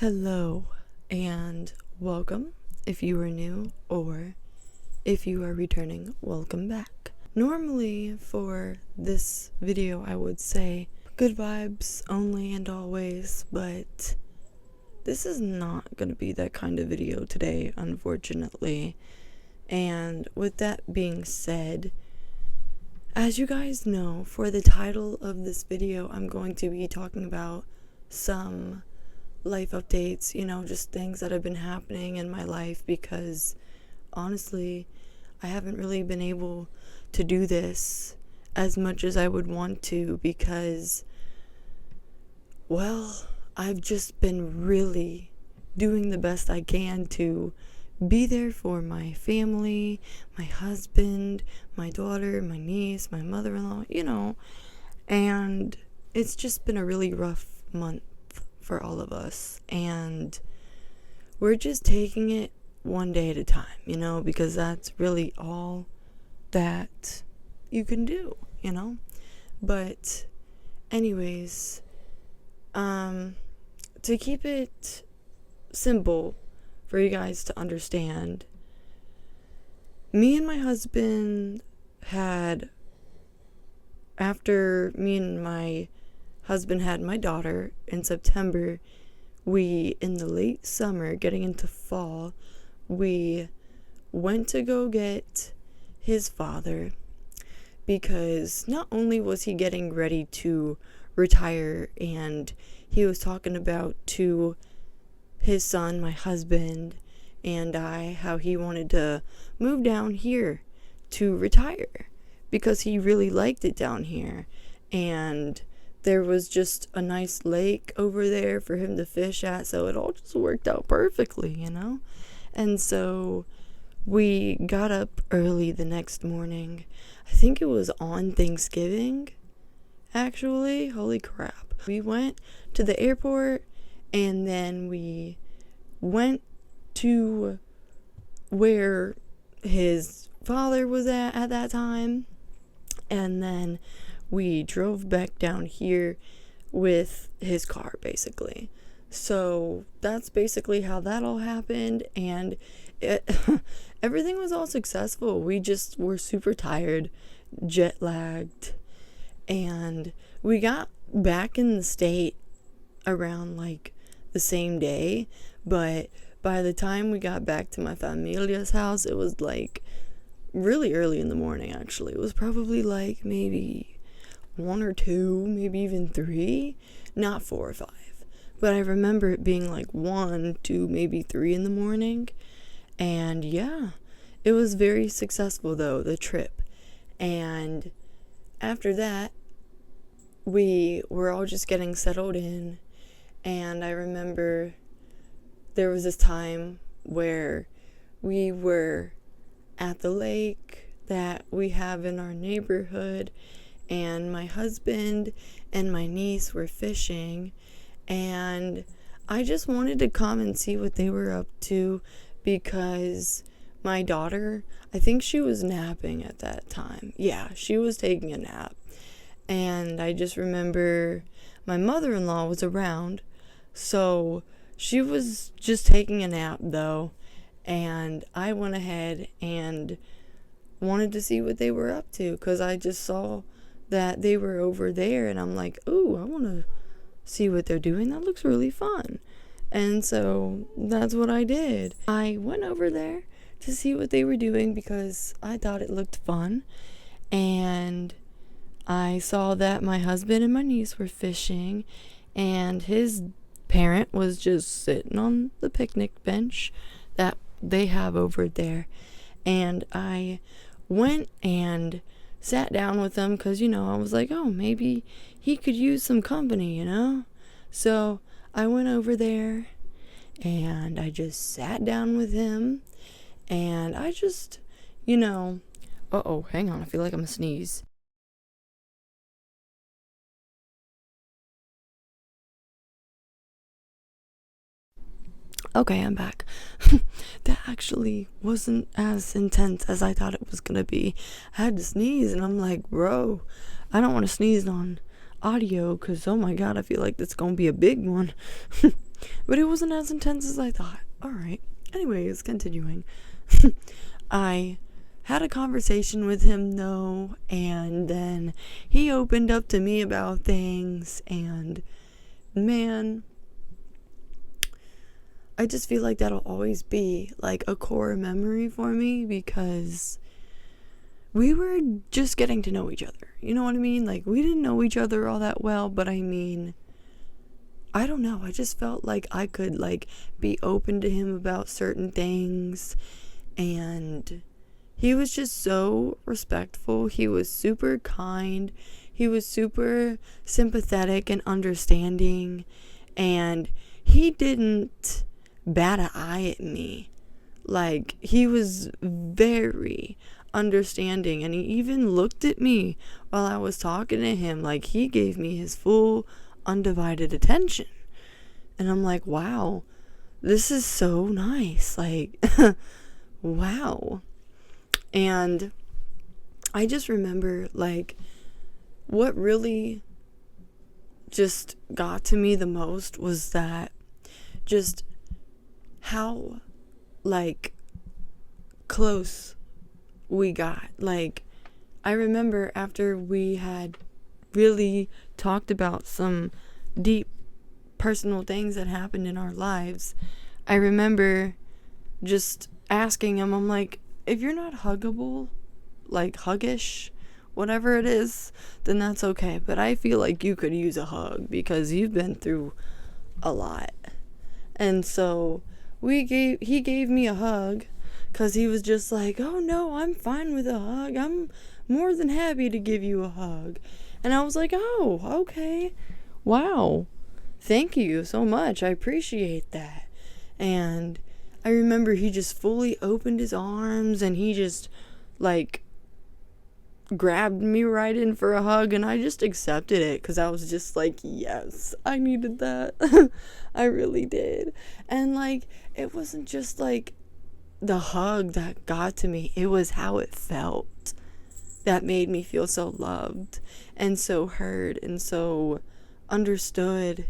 Hello and welcome if you are new, or if you are returning, welcome back. Normally for this video I would say good vibes only and always, but this is not going to be that kind of video today, unfortunately. And with that being said, as you guys know, for the title of this video, I'm going to be talking about some life updates, just things that have been happening in my life, because honestly, I haven't really been able to do this as much as I would want to, because, well, I've just been really doing the best I can to be there for my family, my husband, my daughter, my niece, my mother-in-law, and it's just been a really rough month for all of us, and we're just taking it one day at a time, because that's really all that you can do, but anyways, to keep it simple for you guys to understand, me and my husband after me and my husband had my daughter in September, in the late summer getting into fall, we went to go get his father, because not only was he getting ready to retire, and he was talking about to his son, my husband, and I, how he wanted to move down here to retire because he really liked it down here, and there was just a nice lake over there for him to fish at, so it all just worked out perfectly, And so we got up early the next morning. I think it was on Thanksgiving, actually. Holy crap. We went to the airport, and then we went to where his father was at that time, and then we drove back down here with his car, basically. So that's basically how that all happened, and everything was all successful. We just were super tired, jet lagged, and we got back in the state around the same day, but by the time we got back to my familia's house, it was really early in the morning. Actually, it was probably maybe 1 or 2, maybe even 3, not 4 or 5. But I remember it being 1, 2, maybe 3 in the morning. And yeah, it was very successful though, the trip. And after that, we were all just getting settled in. And I remember there was this time where we were at the lake that we have in our neighborhood, and my husband and my niece were fishing, and I just wanted to come and see what they were up to, because my daughter, I think she was napping at that time. Yeah, she was taking a nap. And I just remember my mother-in-law was around, so she was just taking a nap though, and I went ahead and wanted to see what they were up to, because I just saw that they were over there, and I'm like, ooh, I want to see what they're doing. That looks really fun. And so that's what I did. I went over there to see what they were doing because I thought it looked fun, and I saw that my husband and my niece were fishing, and his parent was just sitting on the picnic bench that they have over there. And I went and sat down with him because, I was like, oh, maybe he could use some company, So I went over there and I just sat down with him, and I just, uh-oh, hang on, I feel like I'm gonna sneeze. Okay, I'm back. That actually wasn't as intense as I thought it was gonna be. I had to sneeze, and I'm like, bro, I don't want to sneeze on audio because, oh my god, I feel like it's gonna be a big one. But it wasn't as intense as I thought. Alright. Anyways, continuing. I had a conversation with him though, and then he opened up to me about things, and man, I just feel like that'll always be like a core memory for me, because we were just getting to know each other. You know what I mean? Like, we didn't know each other all that well, but I mean, I don't know. I just felt like I could like be open to him about certain things, and he was just so respectful. He was super kind. He was super sympathetic and understanding, and he didn't bat an eye at me. Like, he was very understanding, and he even looked at me while I was talking to him. Like, he gave me his full undivided attention, and I'm like, wow, this is so nice. Like, wow. And I just remember, like, what really just got to me the most was that just how, like, close we got. Like, I remember after we had really talked about some deep personal things that happened in our lives, I remember just asking him, I'm like, if you're not huggable, like huggish, whatever it is, then that's okay. But I feel like you could use a hug because you've been through a lot. And so he gave me a hug, because he was just like, oh no, I'm fine with a hug. I'm more than happy to give you a hug. And I was like, oh, okay. Wow. Thank you so much. I appreciate that. And I remember he just fully opened his arms, and he just, like, grabbed me right in for a hug, and I just accepted it, because I was just like, yes, I needed that. I really did. And, like, it wasn't just, like, the hug that got to me. It was how it felt that made me feel so loved and so heard and so understood.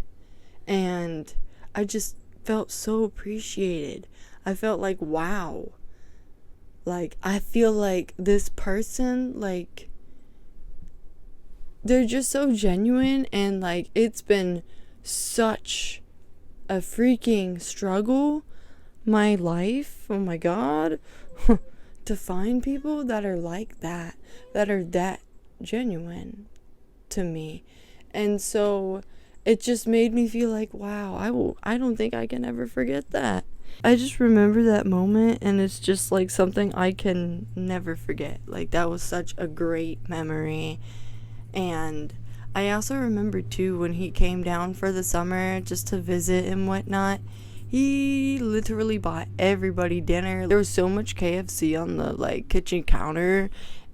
And I just felt so appreciated. I felt like, wow. Like, I feel like this person, like, they're just so genuine, and, like, it's been such a freaking struggle, my life, oh my god, to find people that are like that are that genuine to me. And so it just made me feel like, wow, I don't think I can ever forget that. I just remember that moment, and it's just like something I can never forget. Like, that was such a great memory. And I also remember too, when he came down for the summer just to visit and whatnot, he literally bought everybody dinner. There was so much KFC on the, like, kitchen counter,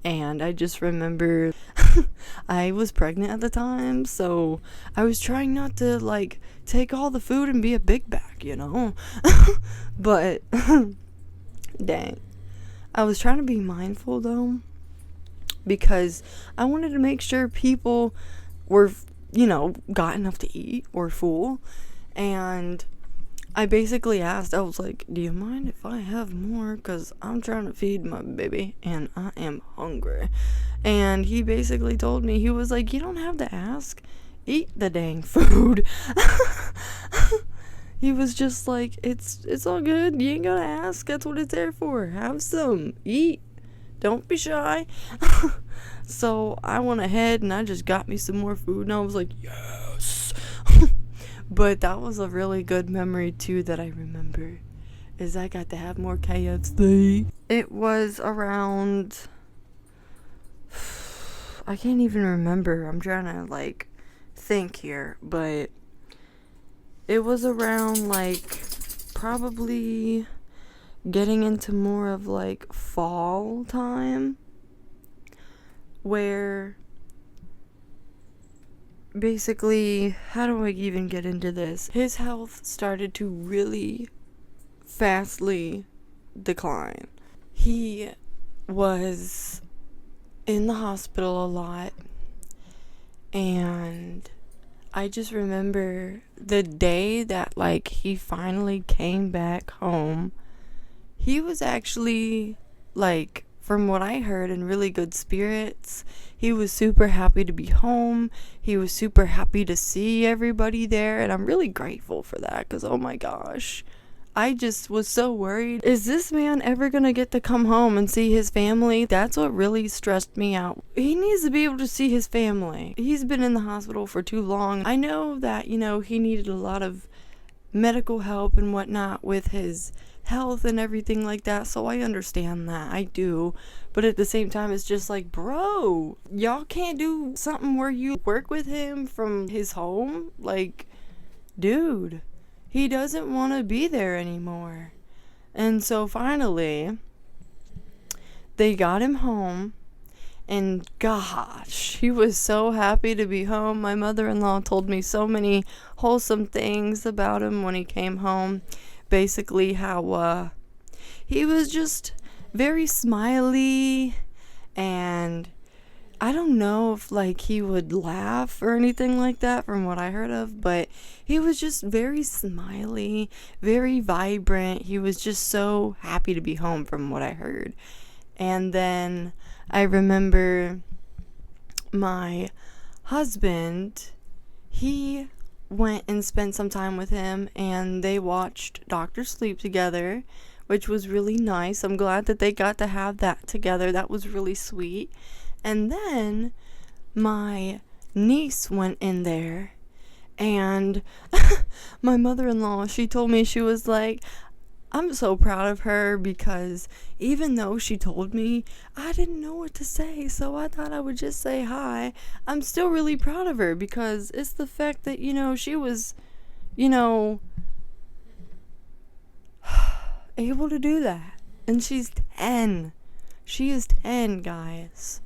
and I just remember I was pregnant at the time, so I was trying not to, like, take all the food and be a big bag, you know? But dang, I was trying to be mindful though, because I wanted to make sure people were, you know, got enough to eat or full. And I basically asked, I was like, do you mind if I have more? Because I'm trying to feed my baby and I am hungry. And he basically told me, he was like, you don't have to ask. Eat the dang food. He was just like, it's all good. You ain't gotta ask. That's what it's there for. Have some. Eat. Don't be shy. So I went ahead and I just got me some more food, and I was like, yes. But that was a really good memory too that I remember, is I got to have more KFC. It was around, I can't even remember. I'm trying to, like, think here, but it was around, like, probably getting into more of, like, fall time, where basically, how do I even get into this? His health started to really fastly decline. He was in the hospital a lot, and I just remember the day that, like, he finally came back home. He was actually, like, from what I heard, in really good spirits. He was super happy to be home. He was super happy to see everybody there, and I'm really grateful for that, because, oh my gosh, I just was so worried. Is this man ever gonna get to come home and see his family? That's what really stressed me out. He needs to be able to see his family. He's been in the hospital for too long. I know that, he needed a lot of medical help and whatnot with his health and everything like that, so I understand that. I do. But at the same time, it's just like, bro, y'all can't do something where you work with him from his home? Like, dude, he doesn't want to be there anymore. And so finally, they got him home. And gosh, he was so happy to be home. My mother-in-law told me so many wholesome things about him when he came home. Basically how he was just very smiley, and I don't know if, like, he would laugh or anything like that from what I heard of, but he was just very smiley, very vibrant. He was just so happy to be home from what I heard. And then I remember my husband, he went and spent some time with him, and they watched Dr. Sleep together, which was really nice. I'm glad that they got to have that together. That was really sweet. And then my niece went in there, and my mother-in-law, she told me, she was like, I'm so proud of her, because even though she told me, I didn't know what to say, so I thought I would just say hi. I'm still really proud of her, because it's the fact that, she was, able to do that. And she's 10. She is 10, guys.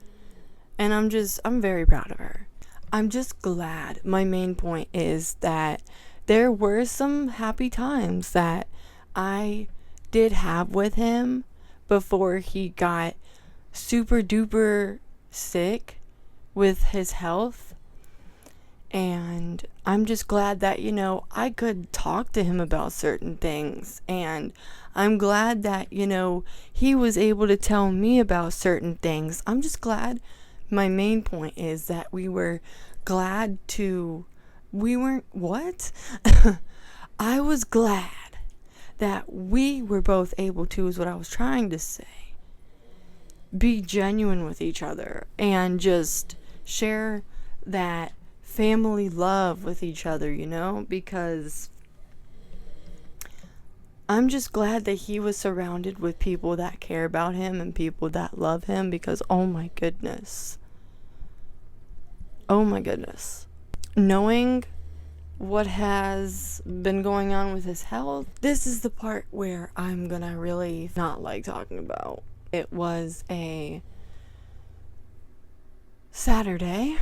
And I'm very proud of her. I'm just glad. My main point is that there were some happy times that I did have with him before he got super duper sick with his health. And I'm just glad that, I could talk to him about certain things. And I'm glad that, he was able to tell me about certain things. I'm just glad. My main point is that we weren't, what? I was glad that we were both able to, is what I was trying to say, be genuine with each other and just share that family love with each other, because I'm just glad that he was surrounded with people that care about him and people that love him, because oh my goodness, knowing what has been going on with his health, this is the part where I'm gonna really not like talking about. It was a Saturday,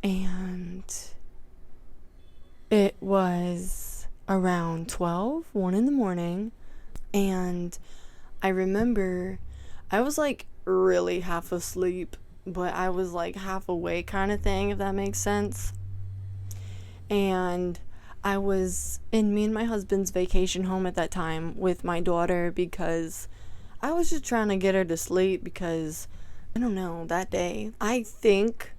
and it was around 1 in the morning, and I remember I was like really half asleep, but I was like half awake kind of thing, if that makes sense. And I was in me and my husband's vacation home at that time with my daughter, because I was just trying to get her to sleep, because I don't know, that day, I think,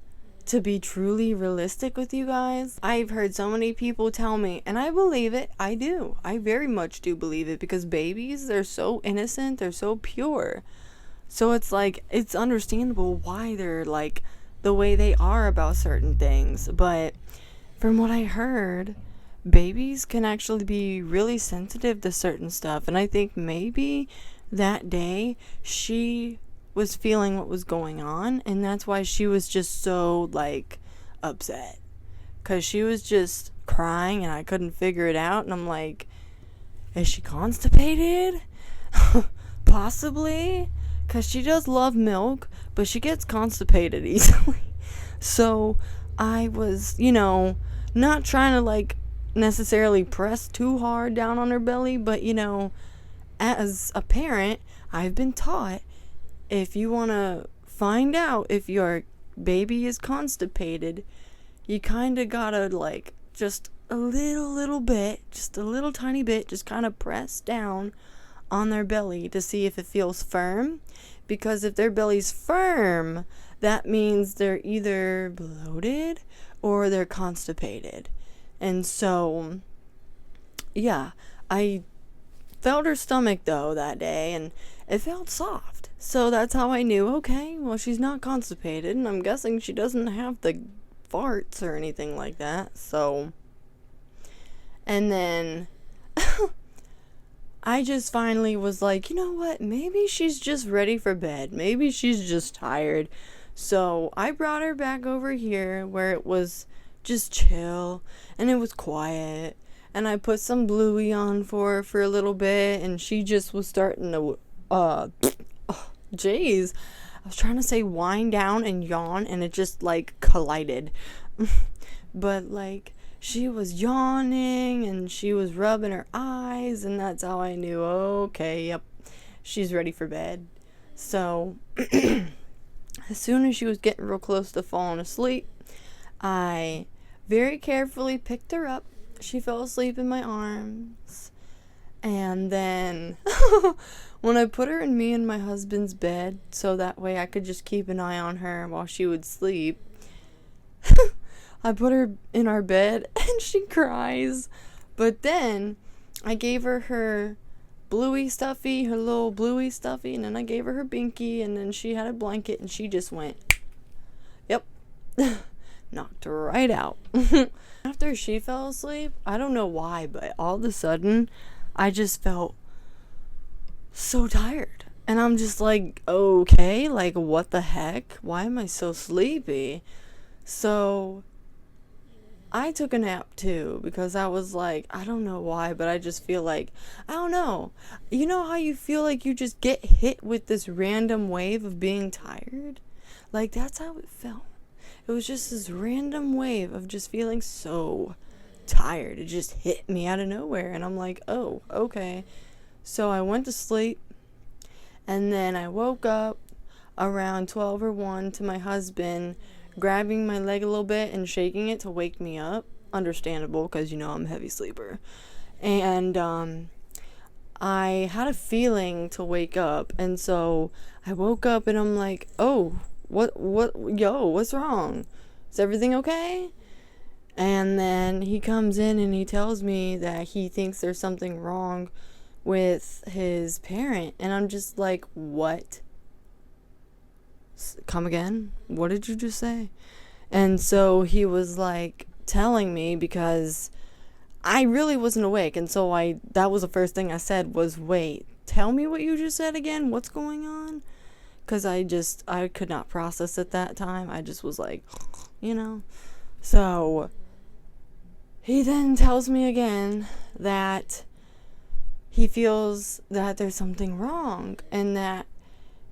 to be truly realistic with you guys, I've heard so many people tell me, and I believe it. I do. I very much do believe it, because babies, they're so innocent, they're so pure. So it's like, it's understandable why they're like the way they are about certain things. But from what I heard, babies can actually be really sensitive to certain stuff. And I think maybe that day she was feeling what was going on, and that's why she was just so like upset, because she was just crying and I couldn't figure it out. And I'm like, is she constipated? Possibly, because she does love milk, but she gets constipated easily. So I was, not trying to like necessarily press too hard down on her belly, but as a parent, I've been taught, if you want to find out if your baby is constipated, you kind of gotta, like, just a little bit, just a little tiny bit, just kind of press down on their belly to see if it feels firm. Because if their belly's firm, that means they're either bloated or they're constipated. And so, yeah, I felt her stomach though that day, and it felt soft. So that's how I knew, okay, well, she's not constipated, and I'm guessing she doesn't have the farts or anything like that. So, and then I just finally was like, you know what, maybe she's just ready for bed. Maybe she's just tired. So I brought her back over here where it was just chill and it was quiet. And I put some Bluey on for her for a little bit, and she just was starting to, jeez. I was trying to say wind down and yawn, and it just, like, collided. But, like, she was yawning, and she was rubbing her eyes, and that's how I knew, okay, yep, she's ready for bed. So, as soon as she was getting real close to falling asleep, I very carefully picked her up. She fell asleep in my arms. And then when I put her in me and my husband's bed, so that way I could just keep an eye on her while she would sleep, I put her in our bed and she cries. But then I gave her her Bluey stuffy, her little Bluey stuffy, and then I gave her her Binky, and then she had a blanket, and she just went, yep, knocked her right out. After she fell asleep, I don't know why, but all of a sudden, I just felt so tired. And I'm just like, okay, like, what the heck? Why am I so sleepy? So I took a nap too, because I was like, I don't know why, but I just feel like, I don't know. You know how you feel like you just get hit with this random wave of being tired? Like, that's how it felt. It was just this random wave of just feeling so tired. It just hit me out of nowhere, and I'm like, oh, okay. So I went to sleep, and then I woke up around 12 or 1 to my husband grabbing my leg a little bit and shaking it to wake me up. Understandable, because, you know, I'm a heavy sleeper. And I had a feeling to wake up, and so I woke up, and I'm like, oh, what's wrong? Is everything okay? And then he comes in and he tells me that he thinks there's something wrong with his parent. And I'm just like, what? Come again? What did you just say? And so he was like telling me, because I really wasn't awake. And so that was the first thing I said was, wait, tell me what you just said again. What's going on? Because I could not process at that time. I just was like, you know. So he then tells me again that he feels that there's something wrong, and that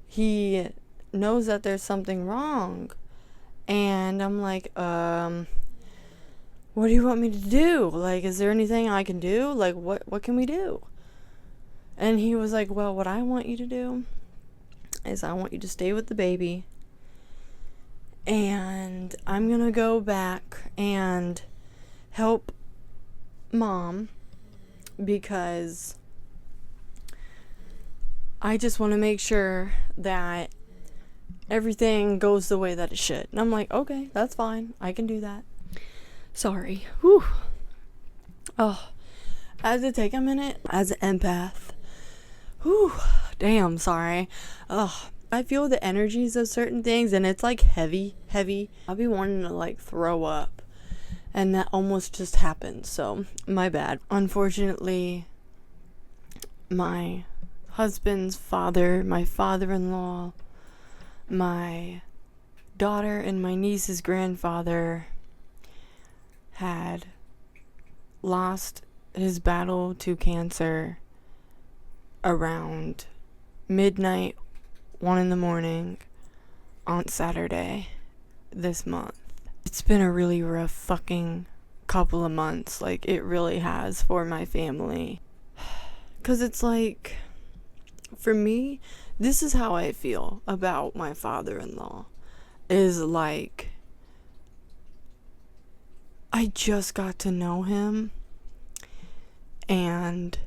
he knows that there's something wrong. And I'm like, what do you want me to do? Like, is there anything I can do? Like, what can we do? And he was like, well, what I want you to do is I want you to stay with the baby, and I'm gonna go back and help mom, because I just want to make sure that everything goes the way that it should. And I'm like, okay, that's fine, I can do that. Sorry. Whew. Oh, I had to take a minute as an empath. Whew. Damn, sorry. Ugh. I feel the energies of certain things, and it's like heavy. I'll be wanting to like throw up, and that almost just happened, so my bad. Unfortunately, my husband's father, my father-in-law, my daughter, and my niece's grandfather had lost his battle to cancer around midnight, 1 a.m. on Saturday this month. It's been a really rough fucking couple of months. Like, it really has for my family. 'Cause it's like, for me, this is how I feel about my father-in-law. Is like, I just got to know him, and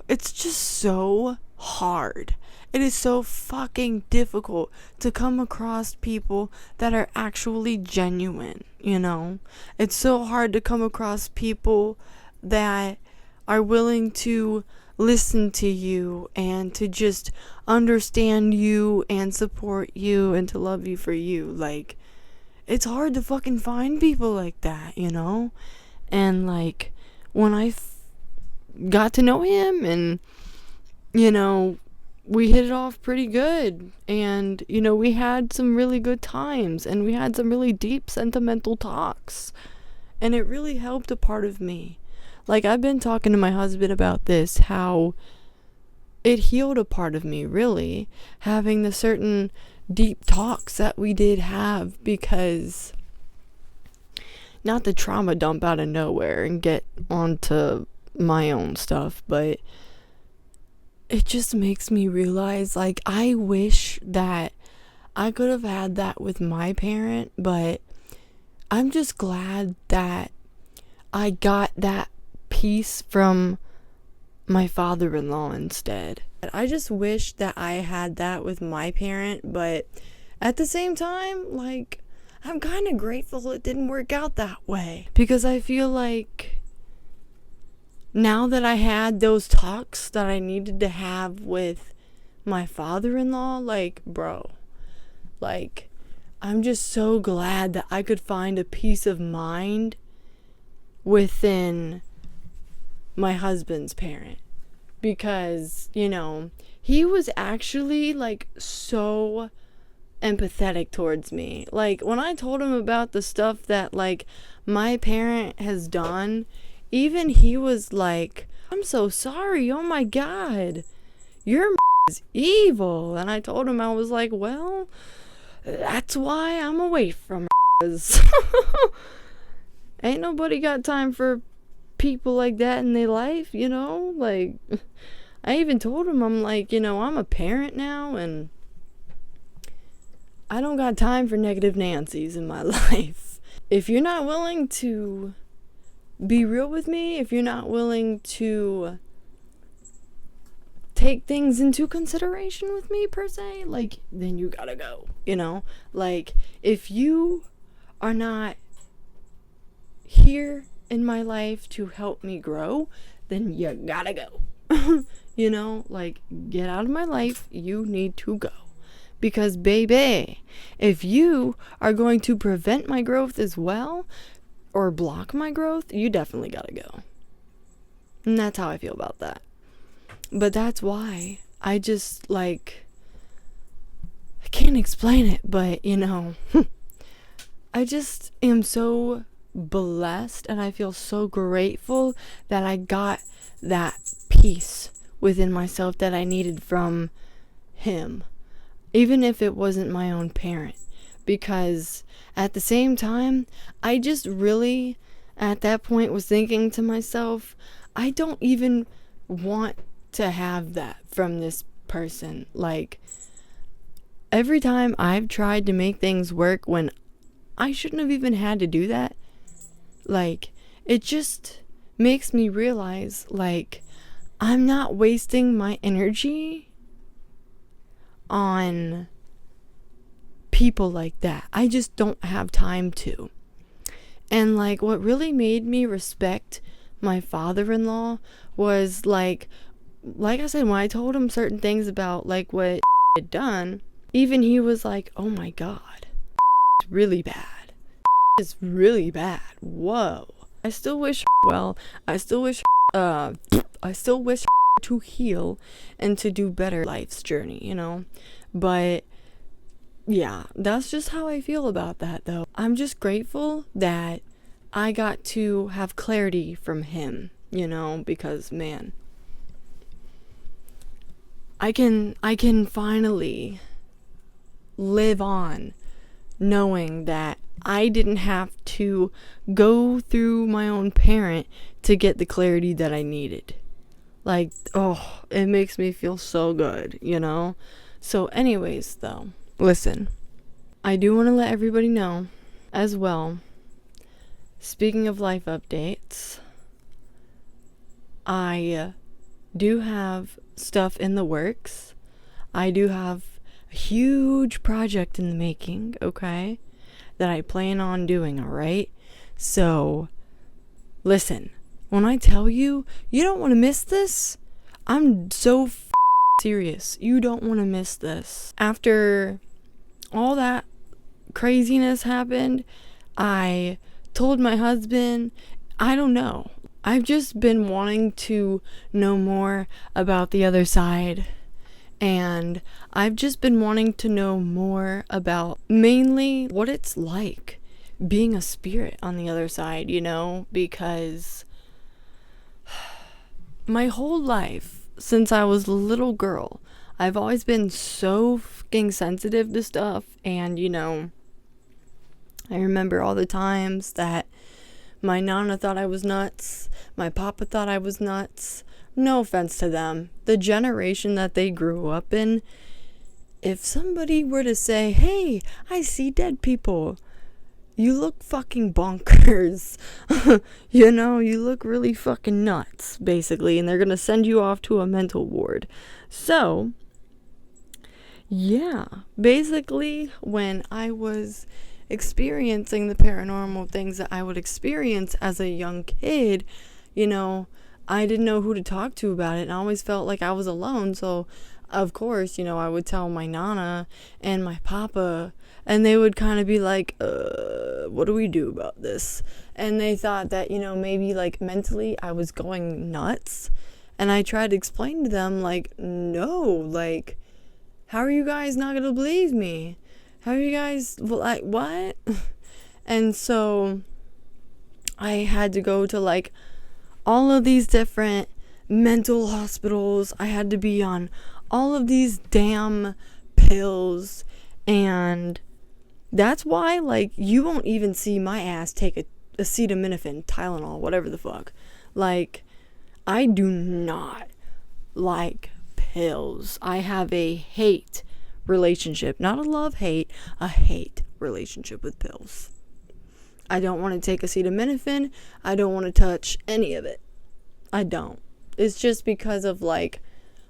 it's just so hard. It is so fucking difficult to come across people that are actually genuine, you know? It's so hard to come across people that are willing to listen to you and to just understand you and support you and to love you for you. Like, it's hard to fucking find people like that, you know? And like, when I got to know him, and you know, we hit it off pretty good, and you know, we had some really good times, and we had some really deep sentimental talks, and it really helped a part of me. Like, I've been talking to my husband about this, how it healed a part of me, really, having the certain deep talks that we did have, because not the trauma dump out of nowhere and get onto my own stuff, but it just makes me realize, like, I wish that I could have had that with my parent, but I'm just glad that I got that piece from my father-in-law instead. I just wish that I had that with my parent, but at the same time, like, I'm kind of grateful it didn't work out that way, because I feel like now that I had those talks that I needed to have with my father-in-law, like, bro, like, I'm just so glad that I could find a peace of mind within my husband's parent, because, you know, he was actually, like, so empathetic towards me. Like, when I told him about the stuff that, like, my parent has done, even he was like, I'm so sorry, oh my god, your is evil. And I told him, I was like, well, that's why I'm away from ain't nobody got time for people like that in their life, you know? Like, I even told him, I'm like, you know, I'm a parent now, and I don't got time for negative Nancy's in my life. If you're not willing to be real with me, if you're not willing to take things into consideration with me, per se, like, then you gotta go, you know? Like, if you are not here in my life to help me grow, then you gotta go. You know, like, get out of my life. You need to go. Because, baby, if you are going to prevent my growth as well, or block my growth, you definitely gotta go. And that's how I feel about that. But that's why I just, like, I can't explain it, but, you know, I just am so blessed, and I feel so grateful that I got that peace within myself that I needed from him, even if it wasn't my own parent. Because at the same time, I just really, at that point, was thinking to myself, I don't even want to have that from this person. Like, every time I've tried to make things work when I shouldn't have even had to do that, like, it just makes me realize, like, I'm not wasting my energy on people like that. I just don't have time to. And, like, what really made me respect my father-in-law was, like I said, when I told him certain things about, like, what he had done, even he was like, oh my god, it's really bad. It's really bad. Whoa. I still wish well. I still wish to heal and to do better life's journey, you know? But yeah, that's just how I feel about that, though. I'm just grateful that I got to have clarity from him, you know, because, man, I can finally live on knowing that I didn't have to go through my own parent to get the clarity that I needed. Like, oh, it makes me feel so good, you know? So anyways, though, listen, I do want to let everybody know as well speaking of life updates, I do have stuff in the works. I do have a huge project in the making, okay, that I plan on doing, alright? So, listen, when I tell you, you don't want to miss this, I'm so serious. You don't want to miss this. After all that craziness happened, I told my husband, I don't know. I've just been wanting to know more about the other side. And I've just been wanting to know more about mainly what it's like being a spirit on the other side, you know, because my whole life, since I was a little girl, I've always been so fucking sensitive to stuff. And, you know, I remember all the times that my nana thought I was nuts, my papa thought I was nuts. No offense to them. The generation that they grew up in, if somebody were to say, hey, I see dead people, you look fucking bonkers. You know, you look really fucking nuts, basically, and they're gonna send you off to a mental ward. So, yeah, basically, when I was experiencing the paranormal things that I would experience as a young kid, you know, I didn't know who to talk to about it, and I always felt like I was alone. So, of course, you know, I would tell my nana and my papa, and they would kind of be like, what do we do about this? And they thought that, you know, maybe like mentally I was going nuts. And I tried to explain to them, like, no, like, how are you guys not gonna believe me? How are you guys, like, what? And so I had to go to like all of these different mental hospitals. I had to be on all of these damn pills. And that's why, like, you won't even see my ass take a acetaminophen, Tylenol, whatever the fuck. Like, I do not like pills. I have a hate relationship, not a love-hate, a hate relationship with pills. I don't want to take acetaminophen. I don't want to touch any of it. I don't. It's just because of, like,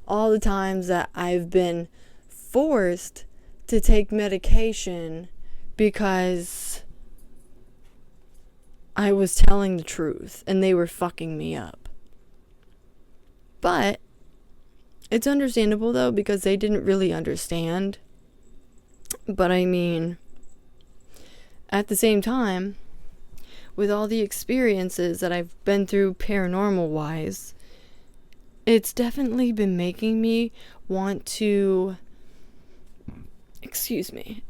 all the times that I've been forced to take medication because I was telling the truth and they were fucking me up. But it's understandable, though, because they didn't really understand. But I mean, at the same time, with all the experiences that I've been through paranormal wise, it's definitely been making me want to,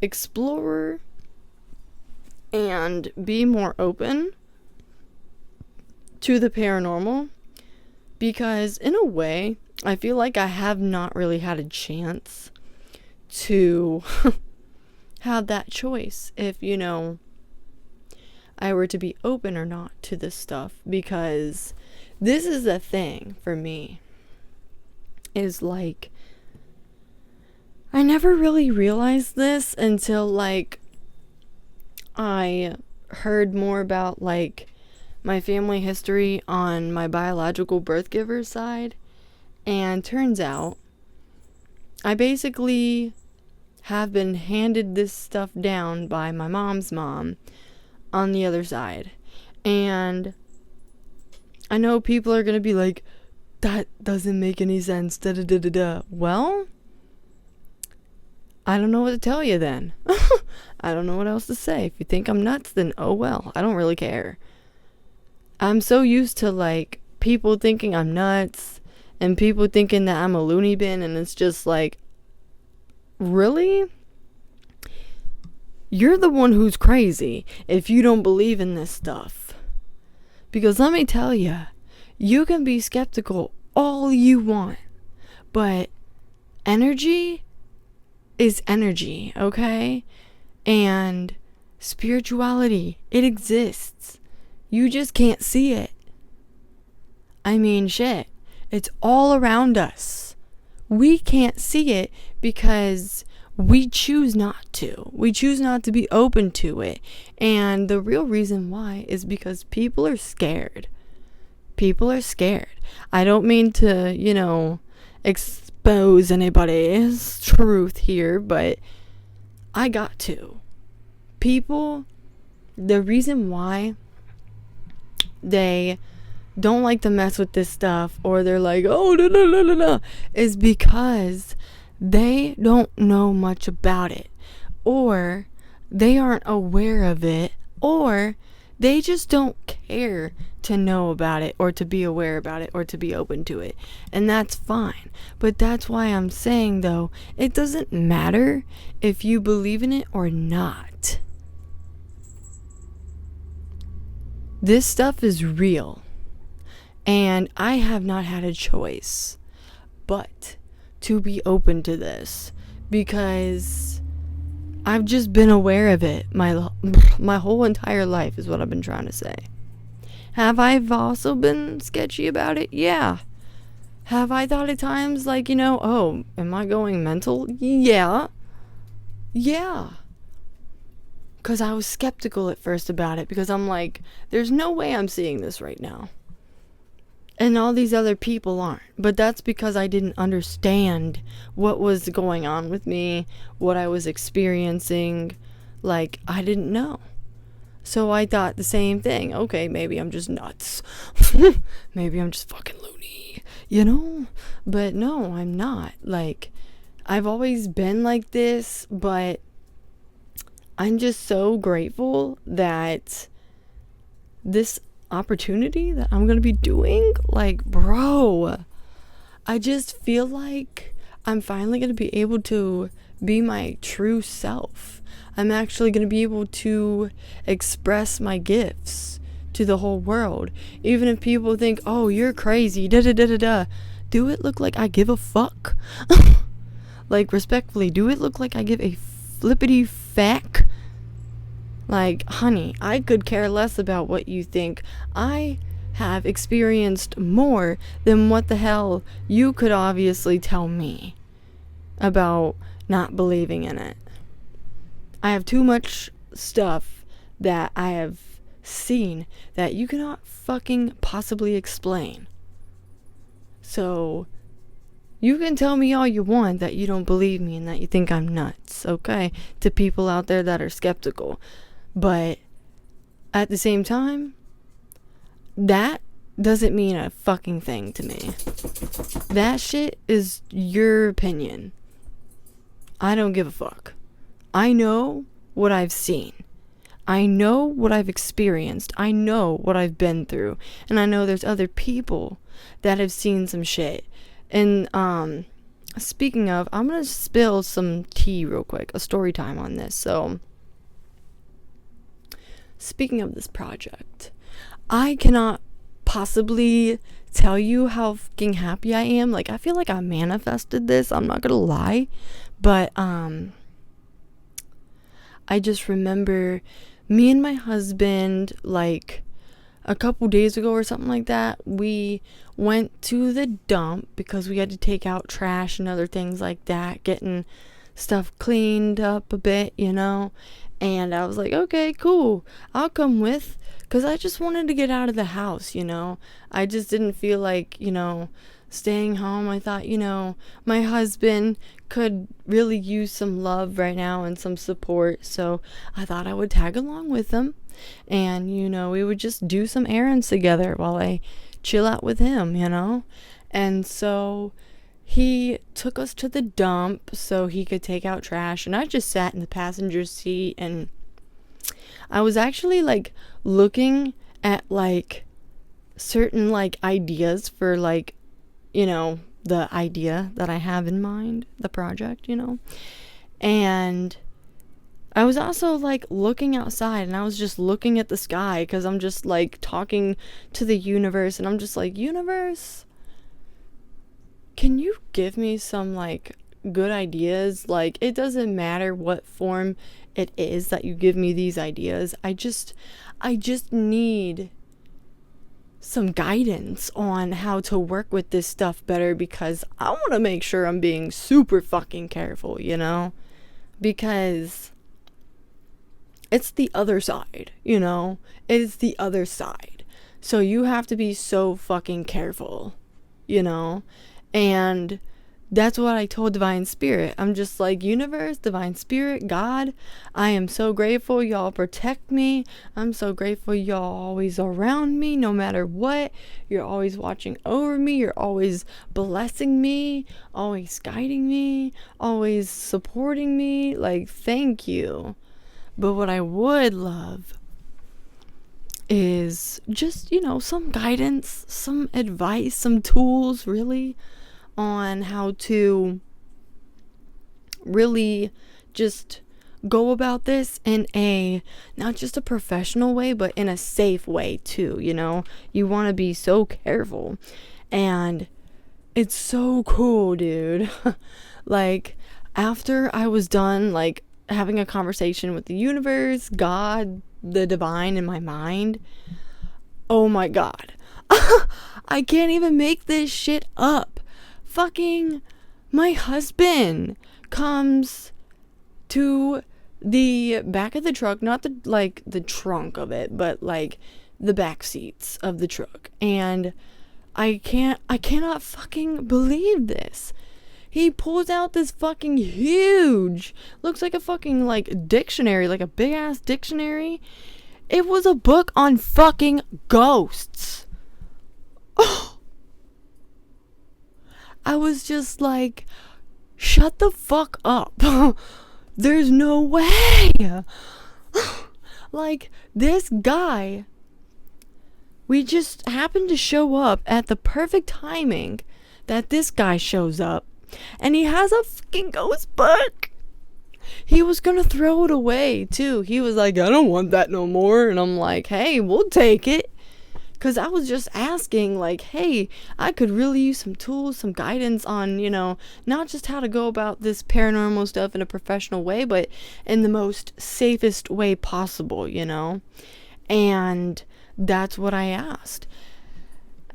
explore and be more open to the paranormal. Because in a way, I feel like I have not really had a chance to have that choice if, you know, I were to be open or not to this stuff. Because this is the thing for me, is like, I never really realized this until, like, I heard more about, like, my family history on my biological birth giver side. And turns out I basically have been handed this stuff down by my mom's mom on the other side. And I know people are gonna be like, that doesn't make any sense, da da da da da. Well, I don't know what to tell you then. I don't know what else to say. If you think I'm nuts, then oh well, I don't really care. I'm so used to, like, people thinking I'm nuts and people thinking that I'm a loony bin, and it's just like, really? You're the one who's crazy if you don't believe in this stuff. Because let me tell you, you can be skeptical all you want, but energy is energy, okay? And spirituality, it exists. You just can't see it. I mean, shit. It's all around us. We can't see it because we choose not to. We choose not to be open to it. And the real reason why is because people are scared. People are scared. I don't mean to, expose anybody's truth here, but I got to. People, the reason why they don't like to mess with this stuff, or they're like, oh, no, is because they don't know much about it, or they aren't aware of it, or they just don't care to know about it, or to be aware about it, or to be open to it. And that's fine. But that's why I'm saying, though, it doesn't matter if you believe in it or not. This stuff is real. And I have not had a choice but to be open to this, because I've just been aware of it my whole entire life, is what I've been trying to say. Have I also been sketchy about it? Yeah. Have I thought at times like, oh, am I going mental? Yeah. Because I was skeptical at first about it, because I'm like, there's no way I'm seeing this right now. And all these other people aren't. But that's because I didn't understand what was going on with me, what I was experiencing. Like, I didn't know. So I thought the same thing. Okay, maybe I'm just nuts. Maybe I'm just fucking loony, But no, I'm not. Like, I've always been like this, but I'm just so grateful that this opportunity that I'm gonna be doing, like, bro, I just feel like I'm finally gonna be able to be my true self. I'm actually gonna be able to express my gifts to the whole world, even if people think, oh, you're crazy, do it look like I give a fuck? Like, respectfully, do it look like I give a flippity fack? Like, honey, I could care less about what you think. I have experienced more than what the hell you could obviously tell me about not believing in it. I have too much stuff that I have seen that you cannot fucking possibly explain. So, you can tell me all you want that you don't believe me and that you think I'm nuts, okay? To people out there that are skeptical. But at the same time, that doesn't mean a fucking thing to me. That shit is your opinion. I don't give a fuck. I know what I've seen. I know what I've experienced. I know what I've been through. And I know there's other people that have seen some shit. And speaking of, I'm going to spill some tea real quick. A story time on this. So, speaking of this project, I cannot possibly tell you how fucking happy I am. Like, I feel like I manifested this. I'm not gonna lie. But, I just remember me and my husband, like, a couple days ago or something like that, we went to the dump because we had to take out trash and other things like that, getting stuff cleaned up a bit, And I was like, okay, cool, I'll come with, because I just wanted to get out of the house, I just didn't feel like, staying home. I thought, my husband could really use some love right now and some support, so I thought I would tag along with him, and, we would just do some errands together while I chill out with him, and so he took us to the dump so he could take out trash, and I just sat in the passenger seat, and I was actually, like, looking at, like, certain, like, ideas for, like, the idea that I have in mind, the project, and I was also, like, looking outside, and I was just looking at the sky, because I'm just, like, talking to the universe, and I'm just like, universe, can you give me some, like, good ideas? Like, it doesn't matter what form it is that you give me these ideas. I just need some guidance on how to work with this stuff better, because I want to make sure I'm being super fucking careful, because it's the other side, you know? It's the other side. So you have to be so fucking careful, you know? And that's what I told Divine Spirit. I'm just like, universe, Divine Spirit, God, I am so grateful y'all protect me. I'm so grateful y'all always around me no matter what. You're always watching over me. You're always blessing me, always guiding me, always supporting me. Like, thank you. But what I would love is just, you know, some guidance, some advice, some tools, really, on how to really just go about this in a, not just a professional way, but in a safe way too, you know? You want to be so careful. And it's so cool, dude. Like, after I was done, like, having a conversation with the universe, God, the divine in my mind, oh my God. I can't even make this shit up. Fucking my husband comes to the back of the truck, not the, like, the trunk of it, but like the back seats of the truck, and I cannot fucking believe this. He pulls out this fucking huge, looks like a fucking, like, dictionary, like a big ass dictionary. It was a book on fucking ghosts. Oh. I was just like, shut the fuck up. There's no way. Like, this guy, we just happened to show up at the perfect timing that this guy shows up, and he has a fucking ghost book. He was gonna throw it away too. He was like, I don't want that no more. And I'm like, hey, we'll take it. Because I was just asking, like, hey, I could really use some tools, some guidance on, you know, not just how to go about this paranormal stuff in a professional way, but in the most safest way possible, you know? And that's what I asked.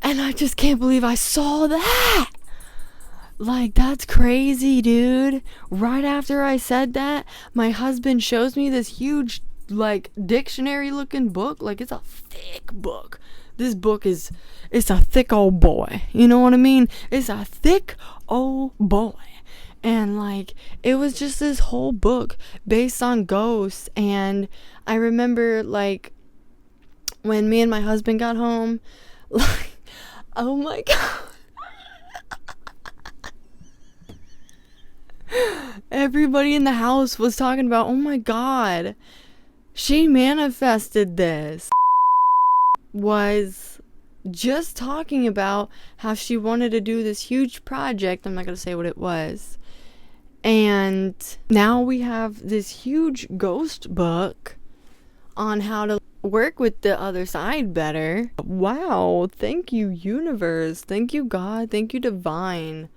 And I just can't believe I saw that. Like, that's crazy, dude. Right after I said that, my husband shows me this huge, like, dictionary looking book. Like, it's a thick book. This book it's a thick old boy. You know what I mean? It's a thick old boy. And, like, it was just this whole book based on ghosts. And I remember, like, when me and my husband got home, like, oh my God. Everybody in the house was talking about, oh my God, she manifested this. Was just talking about how she wanted to do this huge project. I'm not going to say what it was. And now we have this huge ghost book on how to work with the other side better. Wow. Thank you, universe. Thank you, God. Thank you, divine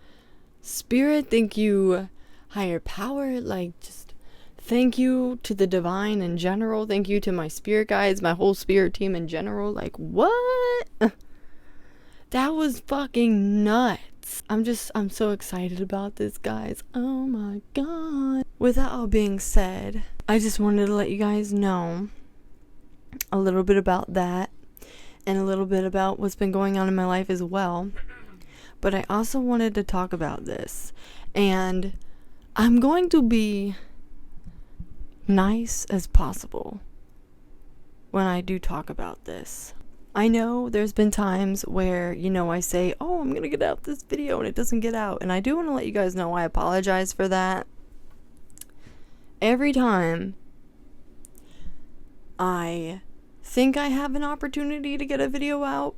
spirit. Thank you, higher power. Like, just thank you to the divine in general. Thank you to my spirit guides, my whole spirit team in general. Like, what? That was fucking nuts. I'm so excited about this, guys. Oh my God. With that all being said, I just wanted to let you guys know a little bit about that and a little bit about what's been going on in my life as well. But I also wanted to talk about this. And I'm going to be nice as possible when I do talk about this. I know there's been times where, you know, I say, oh, I'm gonna get out this video and it doesn't get out, and I do want to let you guys know I apologize for that. Every time I think I have an opportunity to get a video out,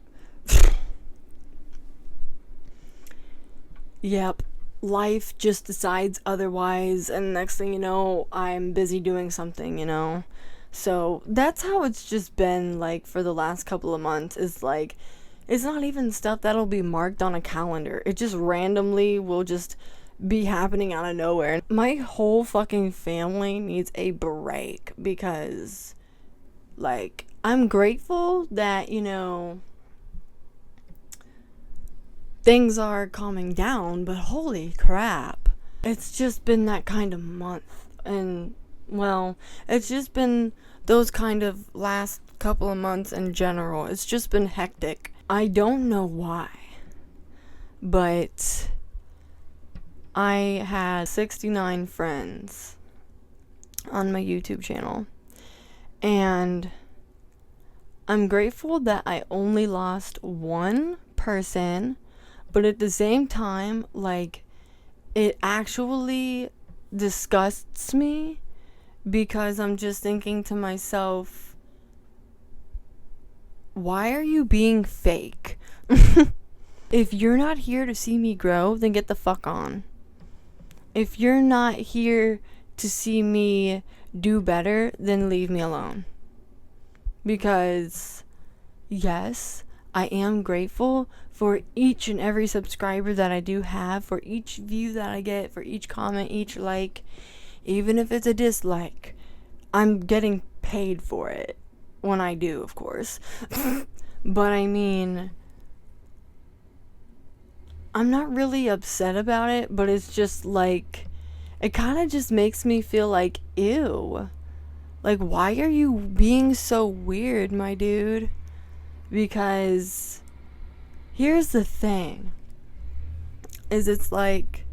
yep, life just decides otherwise, and next thing you know, I'm busy doing something, you know? So that's how it's just been, like, for the last couple of months. Is like, it's not even stuff that'll be marked on a calendar. It just randomly will just be happening out of nowhere. My whole fucking family needs a break because, like, I'm grateful that, you know, things are calming down, but holy crap, it's just been that kind of month And, well, it's just been those kind of last couple of months in general. It's just been hectic. I don't know why, but I had 69 friends on my YouTube channel, and I'm grateful that I only lost one person, but at the same time, like, it actually disgusts me because I'm just thinking to myself, why are you being fake? If you're not here to see me grow, then get the fuck on. If you're not here to see me do better, then leave me alone. Because, yes, I am grateful for each and every subscriber that I do have, for each view that I get, for each comment, each like, even if it's a dislike. I'm getting paid for it. When I do, of course. But I mean, I'm not really upset about it, but it's just like, it kind of just makes me feel like, ew. Like, why are you being so weird, my dude? Because here's the thing, is it's like,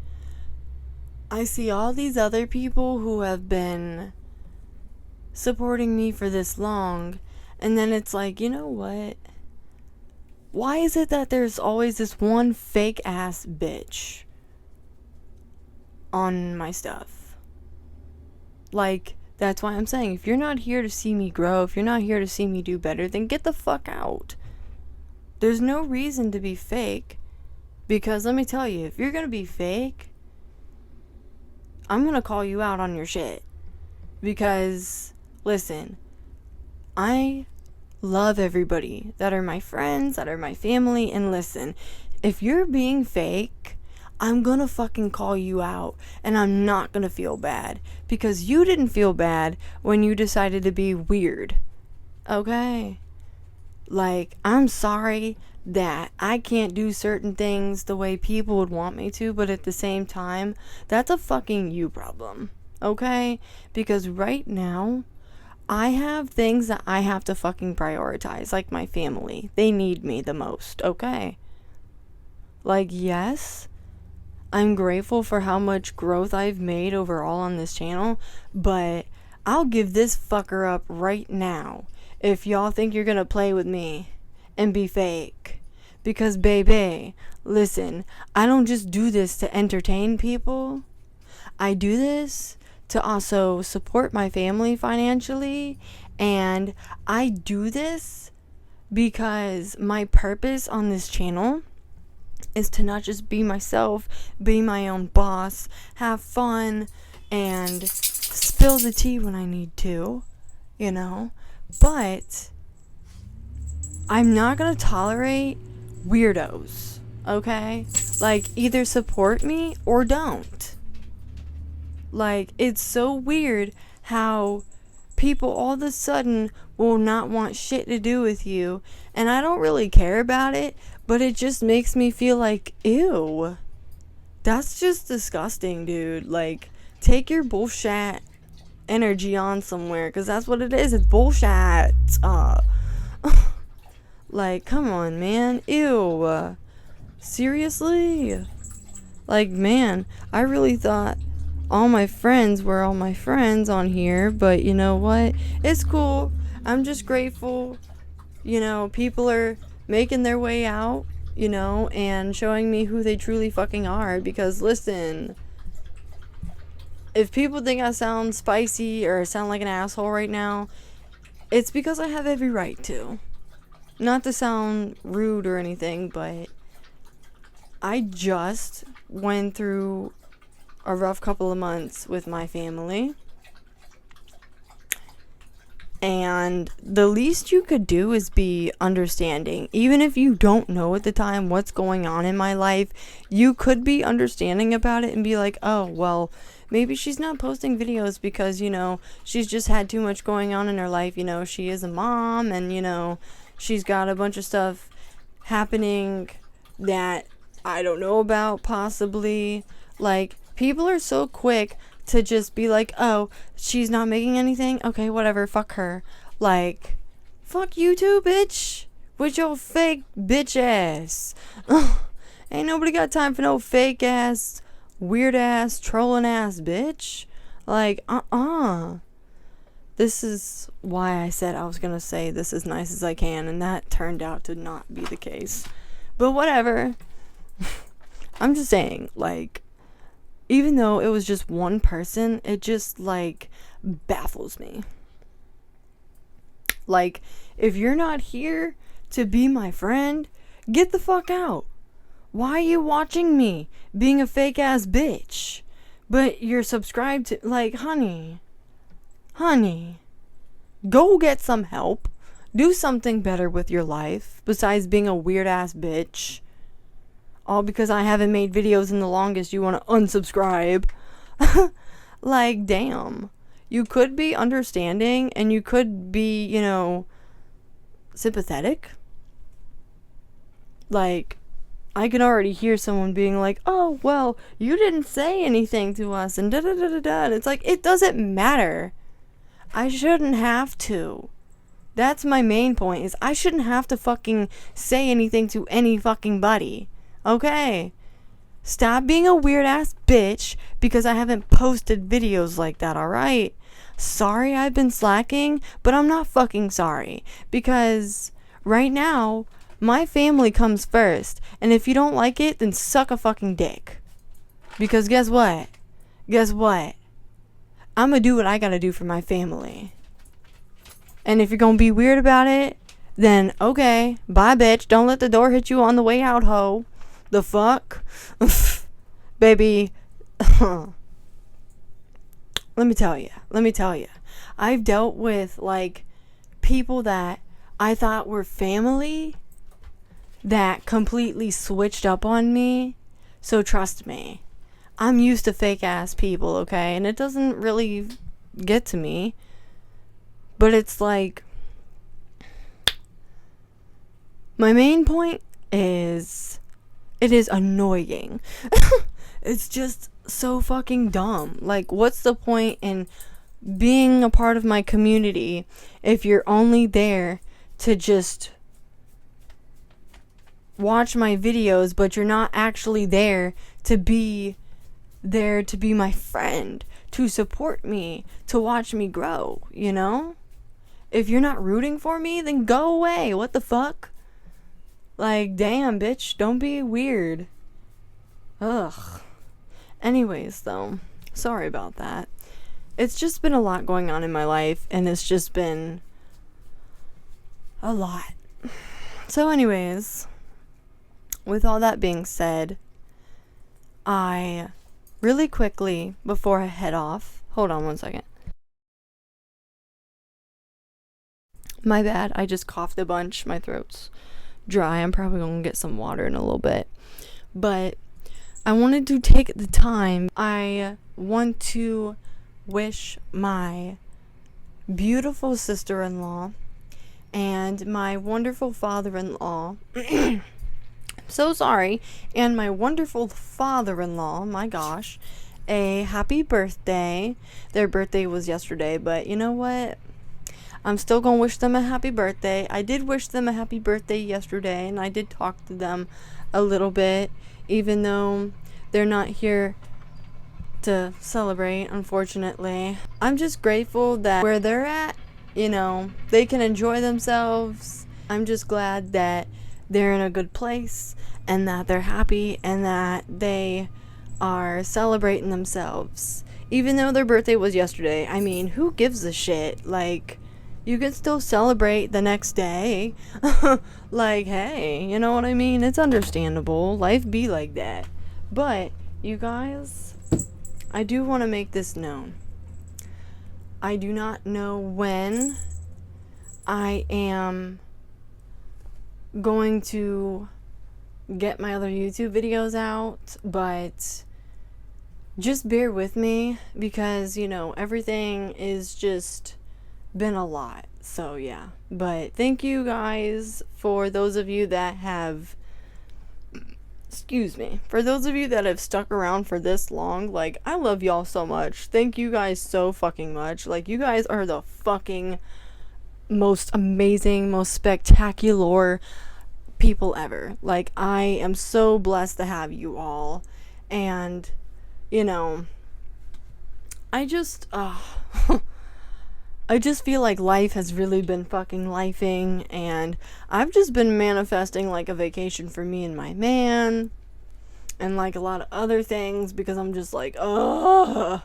I see all these other people who have been supporting me for this long, and then it's like, you know what? Why is it that there's always this one fake ass bitch on my stuff? Like, that's why I'm saying, if you're not here to see me grow, if you're not here to see me do better, then get the fuck out. There's no reason to be fake, because let me tell you, if you're gonna be fake, I'm gonna call you out on your shit. Because, listen, I love everybody that are my friends, that are my family, and listen, if you're being fake, I'm gonna fucking call you out, and I'm not gonna feel bad, because you didn't feel bad when you decided to be weird, okay? Like, I'm sorry that I can't do certain things the way people would want me to, but at the same time, that's a fucking you problem, okay? Because right now, I have things that I have to fucking prioritize, like my family. They need me the most, okay? Like, yes, I'm grateful for how much growth I've made overall on this channel, but I'll give this fucker up right now if y'all think you're gonna play with me and be fake. Because, baby, listen, I don't just do this to entertain people. I do this to also support my family financially, and I do this because my purpose on this channel is to not just be myself, be my own boss, have fun, and spill the tea when I need to, you know, but I'm not gonna tolerate weirdos, okay? Like, either support me or don't. Like, it's so weird how people all of a sudden will not want shit to do with you, and I don't really care about it, but it just makes me feel like, ew, that's just disgusting, dude. Like, take your bullshit energy on somewhere, because that's what it is. It's bullshit. Like, come on, man. Ew. Seriously? Like, man, I really thought all my friends were all my friends on here, but you know what? It's cool. I'm just grateful. You know, people are making their way out, you know, and showing me who they truly fucking are. Because, listen, if people think I sound spicy or sound like an asshole right now, it's because I have every right to. Not to sound rude or anything, but I just went through a rough couple of months with my family, and the least you could do is be understanding. Even if you don't know at the time what's going on in my life, you could be understanding about it and be like, oh, well, maybe she's not posting videos because, you know, she's just had too much going on in her life. You know, she is a mom, and, you know, she's got a bunch of stuff happening that I don't know about, possibly. Like, people are so quick to just be like, oh, she's not making anything? Okay, whatever, fuck her. Like, fuck you too, bitch. With your fake bitch ass. Ain't nobody got time for no fake ass, weird ass, trolling ass bitch. Like, This is why I said I was gonna say this as nice as I can, and that turned out to not be the case. But whatever. I'm just saying, like, even though it was just one person, it just, like, baffles me. Like, if you're not here to be my friend, get the fuck out. Why are you watching me being a fake ass bitch? But you're subscribed to, like, honey, go get some help. Do something better with your life besides being a weird ass bitch. All because I haven't made videos in the longest, you want to unsubscribe. Like, damn. You could be understanding and you could be, you know, sympathetic. Like, I can already hear someone being like, oh, well, you didn't say anything to us, and da-da-da-da-da. And it's like, it doesn't matter. I shouldn't have to. That's my main point, is I shouldn't have to fucking say anything to any fucking buddy. Okay? Stop being a weird-ass bitch because I haven't posted videos like that, alright? Sorry I've been slacking, but I'm not fucking sorry. Because right now, my family comes first, and if you don't like it, then suck a fucking dick. Because guess what? I'm gonna do what I gotta do for my family. And if you're gonna be weird about it, then okay, bye bitch. Don't let the door hit you on the way out, ho. The fuck? Baby. Let me tell you. I've dealt with, like, people that I thought were family that completely switched up on me. So trust me, I'm used to fake ass people, okay? And it doesn't really get to me. But it's like, my main point is, it is annoying. It's just so fucking dumb. Like, what's the point in being a part of my community if you're only there to just watch my videos, but you're not actually there to be my friend, to support me, to watch me grow, you know? If you're not rooting for me, then go away. What the fuck? Like, damn, bitch, don't be weird. Ugh. Anyways, though, sorry about that. It's just been a lot going on in my life, and it's just been a lot. So anyways, with all that being said, I really quickly, before I head off, hold on one second. My bad, I just coughed a bunch. My throat's dry. I'm probably gonna get some water in a little bit. But I wanted to take the time. I want to wish my beautiful sister-in-law and my wonderful father-in-law so sorry, and my wonderful father-in-law, my gosh, a happy birthday. Their birthday was yesterday, but you know what? I'm still gonna wish them a happy birthday. I did wish them a happy birthday yesterday, and I did talk to them a little bit, even though they're not here to celebrate, unfortunately. I'm just grateful that where they're at, you know, they can enjoy themselves. I'm just glad that they're in a good place and that they're happy and that they are celebrating themselves. Even though their birthday was yesterday, I mean, who gives a shit? Like, you can still celebrate the next day. Like, hey, you know what I mean? It's understandable. Life be like that. But, you guys, I do want to make this known. I do not know when I am going to get my other YouTube videos out, but just bear with me because, you know, everything is just been a lot. So yeah, but thank you guys for those of you that have excuse me, for those of you that have stuck around for this long, like, I love y'all so much. Thank you guys so fucking much. Like, you guys are the fucking most amazing, most spectacular people ever. Like, I am so blessed to have you all. And, you know, I just feel like life has really been fucking lifing, and I've just been manifesting like a vacation for me and my man, and like a lot of other things, because I'm just like, ugh.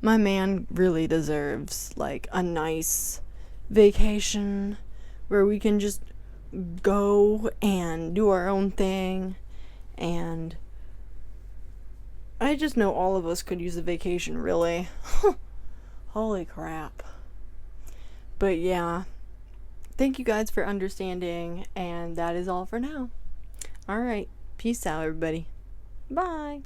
My man really deserves like a nice vacation where we can just go and do our own thing. And I just know all of us could use a vacation, really. Holy crap. But yeah, thank you guys for understanding, and that is all for now. Alright, peace out, everybody. Bye.